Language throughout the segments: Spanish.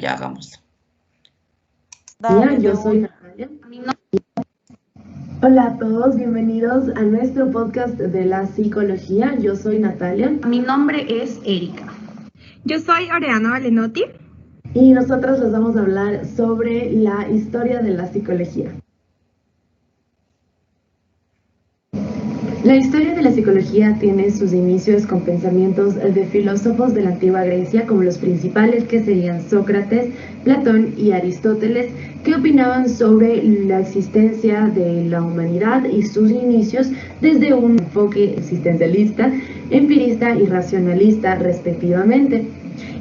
ya hagámoslo. Hola, yo soy Natalia. Hola a todos, bienvenidos a nuestro podcast de la psicología. Yo soy Natalia. Mi nombre es Erika. Yo soy Oriana Valenotti. Y nosotros les vamos a hablar sobre la historia de la psicología. La historia de la psicología tiene sus inicios con pensamientos de filósofos de la antigua Grecia, como los principales que serían Sócrates, Platón y Aristóteles, que opinaban sobre la existencia de la humanidad y sus inicios desde un enfoque existencialista, empirista y racionalista respectivamente.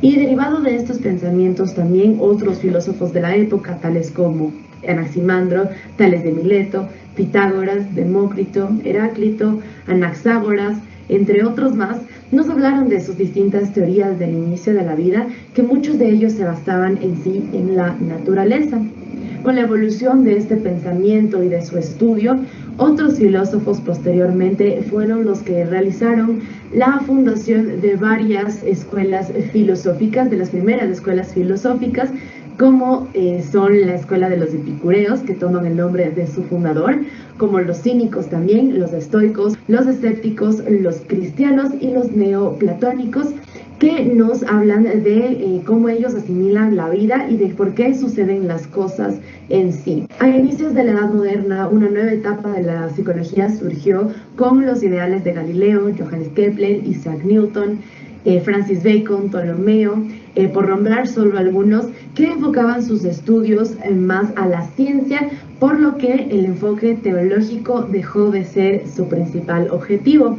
Y derivado de estos pensamientos también otros filósofos de la época, tales como Anaximandro, Tales de Mileto, Pitágoras, Demócrito, Heráclito, Anaxágoras, entre otros más, nos hablaron de sus distintas teorías del inicio de la vida, que muchos de ellos se basaban en sí en la naturaleza. Con la evolución de este pensamiento y de su estudio, otros filósofos posteriormente fueron los que realizaron la fundación de varias escuelas filosóficas, de las primeras escuelas filosóficas, como son la escuela de los epicureos, que toman el nombre de su fundador, como los cínicos también, los estoicos, los escépticos, los cristianos y los neoplatónicos, que nos hablan de cómo ellos asimilan la vida y de por qué suceden las cosas en sí. A inicios de la Edad Moderna, una nueva etapa de la psicología surgió con los ideales de Galileo, Johannes Kepler, Isaac Newton, Francis Bacon, Ptolomeo, por nombrar solo algunos, que enfocaban sus estudios más a la ciencia, por lo que el enfoque teológico dejó de ser su principal objetivo.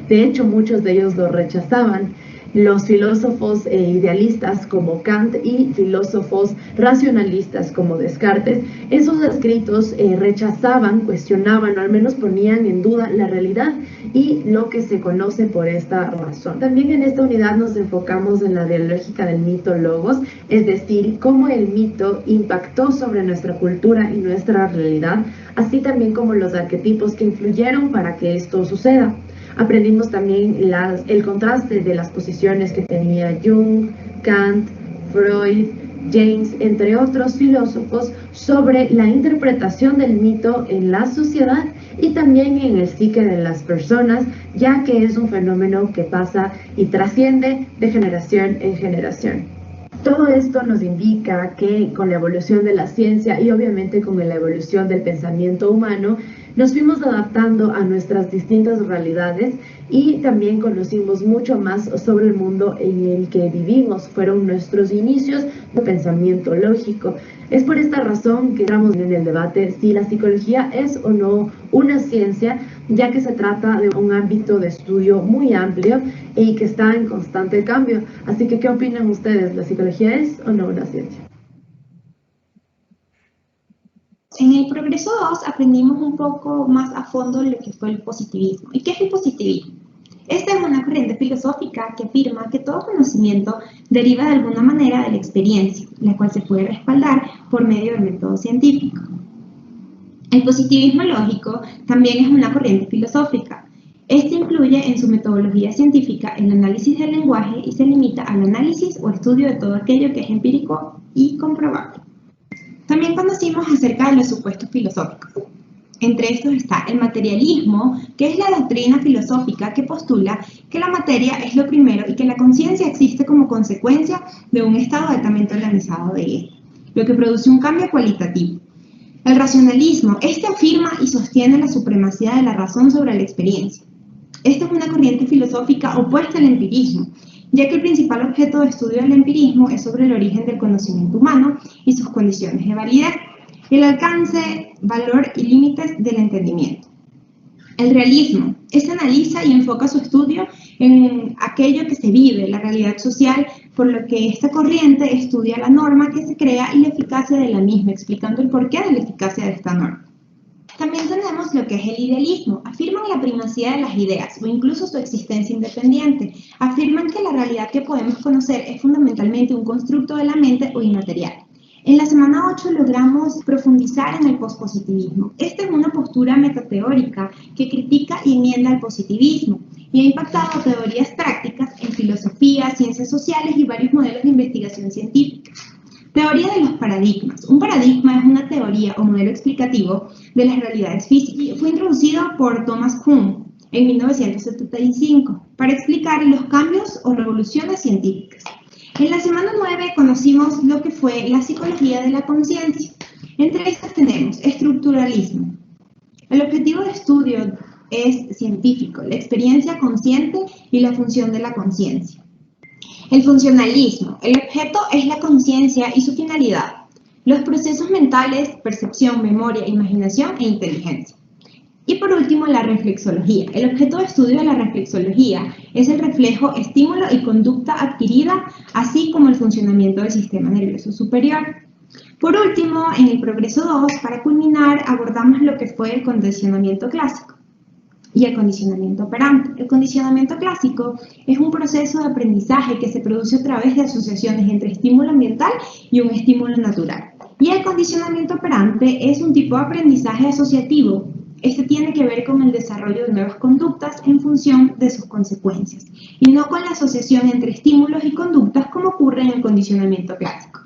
De hecho, muchos de ellos lo rechazaban. Los filósofos idealistas como Kant y filósofos racionalistas como Descartes, esos escritos rechazaban, cuestionaban o al menos ponían en duda la realidad y lo que se conoce por esta razón. También en esta unidad nos enfocamos en la dialógica del mito logos, es decir, cómo el mito impactó sobre nuestra cultura y nuestra realidad, así también como los arquetipos que influyeron para que esto suceda. Aprendimos también el contraste de las posiciones que tenía Jung, Kant, Freud, James, entre otros filósofos, sobre la interpretación del mito en la sociedad y también en el psique de las personas, ya que es un fenómeno que pasa y trasciende de generación en generación. Todo esto nos indica que con la evolución de la ciencia y obviamente con la evolución del pensamiento humano, nos fuimos adaptando a nuestras distintas realidades y también conocimos mucho más sobre el mundo en el que vivimos. Fueron nuestros inicios de pensamiento lógico. Es por esta razón que entramos en el debate si la psicología es o no una ciencia, ya que se trata de un ámbito de estudio muy amplio y que está en constante cambio. Así que, ¿qué opinan ustedes? ¿La psicología es o no una ciencia? En el Progreso 2 aprendimos un poco más a fondo lo que fue el positivismo. ¿Y qué es el positivismo? Esta es una corriente filosófica que afirma que todo conocimiento deriva de alguna manera de la experiencia, la cual se puede respaldar por medio del método científico. El positivismo lógico también es una corriente filosófica. Este incluye en su metodología científica el análisis del lenguaje y se limita al análisis o estudio de todo aquello que es empírico y comprobable. También conocimos acerca de los supuestos filosóficos. Entre estos está el materialismo, que es la doctrina filosófica que postula que la materia es lo primero y que la conciencia existe como consecuencia de un estado altamente organizado de ella, lo que produce un cambio cualitativo. El racionalismo, este afirma y sostiene la supremacía de la razón sobre la experiencia. Esta es una corriente filosófica opuesta al empirismo, ya que el principal objeto de estudio del empirismo es sobre el origen del conocimiento humano y sus condiciones de validez, el alcance, valor y límites del entendimiento. El realismo, este analiza y enfoca su estudio en aquello que se vive, la realidad social, por lo que esta corriente estudia la norma que se crea y la eficacia de la misma, explicando el porqué de la eficacia de esta norma. También tenemos lo que es el idealismo. Afirman la primacía de las ideas o incluso su existencia independiente. Afirman que la realidad que podemos conocer es fundamentalmente un constructo de la mente o inmaterial. En la semana 8 logramos profundizar en el pospositivismo. Esta es una postura metateórica que critica y enmienda el positivismo y ha impactado teorías prácticas en filosofía, ciencias sociales y varios modelos de investigación científica. Teoría de los paradigmas. Un paradigma es una teoría o modelo explicativo de las realidades físicas. Fue introducido por Thomas Kuhn en 1975 para explicar los cambios o revoluciones científicas. En la semana 9 conocimos lo que fue la psicología de la conciencia. Entre estas tenemos estructuralismo. El objetivo de estudio es científico, la experiencia consciente y la función de la conciencia. El funcionalismo. El objeto es la conciencia y su finalidad. Los procesos mentales, percepción, memoria, imaginación e inteligencia. Y por último, la reflexología. El objeto de estudio de la reflexología es el reflejo, estímulo y conducta adquirida, así como el funcionamiento del sistema nervioso superior. Por último, en el progreso 2, para culminar, abordamos lo que fue el condicionamiento clásico y el condicionamiento operante. El condicionamiento clásico es un proceso de aprendizaje que se produce a través de asociaciones entre estímulo ambiental y un estímulo natural. Y el condicionamiento operante es un tipo de aprendizaje asociativo. Este tiene que ver con el desarrollo de nuevas conductas en función de sus consecuencias, y no con la asociación entre estímulos y conductas como ocurre en el condicionamiento clásico.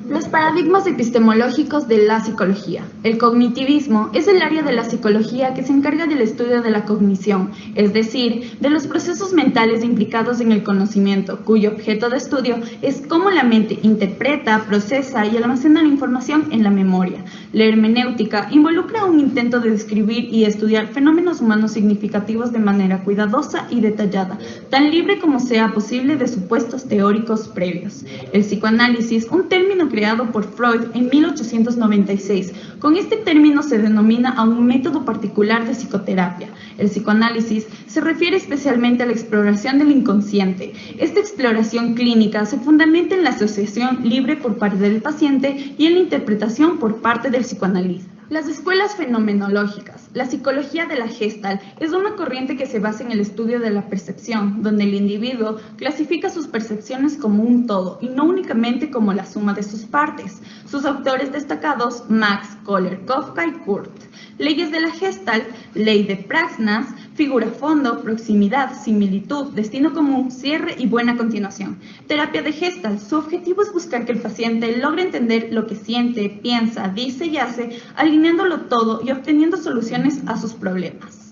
Los paradigmas epistemológicos de la psicología. El cognitivismo es el área de la psicología que se encarga del estudio de la cognición, es decir, de los procesos mentales implicados en el conocimiento, cuyo objeto de estudio es cómo la mente interpreta, procesa y almacena la información en la memoria. La hermenéutica involucra un intento de describir y estudiar fenómenos humanos significativos de manera cuidadosa y detallada, tan libre como sea posible de supuestos teóricos previos. El psicoanálisis, un término creado por Freud en 1896. Con este término se denomina a un método particular de psicoterapia. El psicoanálisis se refiere especialmente a la exploración del inconsciente. Esta exploración clínica se fundamenta en la asociación libre por parte del paciente y en la interpretación por parte del psicoanalista. Las escuelas fenomenológicas. La psicología de la Gestalt es una corriente que se basa en el estudio de la percepción, donde el individuo clasifica sus percepciones como un todo y no únicamente como la suma de sus partes. Sus autores destacados, Max, Kohler, Kafka y Kurt. Leyes de la Gestalt, ley de Praxnas, figura fondo, proximidad, similitud, destino común, cierre y buena continuación. Terapia de Gestalt. Su objetivo es buscar que el paciente logre entender lo que siente, piensa, dice y hace, alineándolo todo y obteniendo soluciones a sus problemas.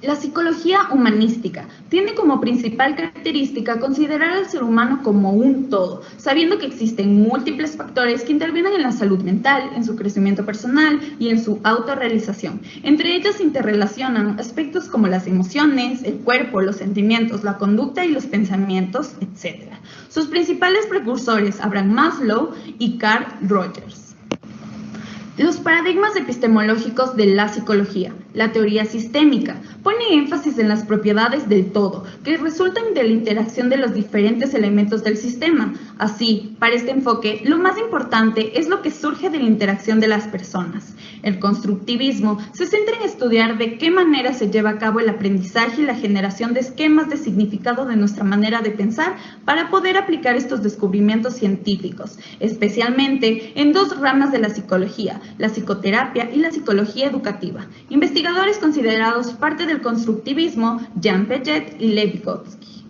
La psicología humanística tiene como principal característica considerar al ser humano como un todo, sabiendo que existen múltiples factores que intervienen en la salud mental, en su crecimiento personal y en su autorrealización. Entre ellas se interrelacionan aspectos como las emociones, el cuerpo, los sentimientos, la conducta y los pensamientos, etc. Sus principales precursores, Abraham Maslow y Carl Rogers. Los paradigmas epistemológicos de la psicología. La teoría sistémica pone énfasis en las propiedades del todo, que resultan de la interacción de los diferentes elementos del sistema. Así, para este enfoque, lo más importante es lo que surge de la interacción de las personas. El constructivismo se centra en estudiar de qué manera se lleva a cabo el aprendizaje y la generación de esquemas de significado de nuestra manera de pensar para poder aplicar estos descubrimientos científicos, especialmente en dos ramas de la psicología, la psicoterapia y la psicología educativa. Investigadores considerados parte del constructivismo, Jean Piaget y Lev Vygotsky.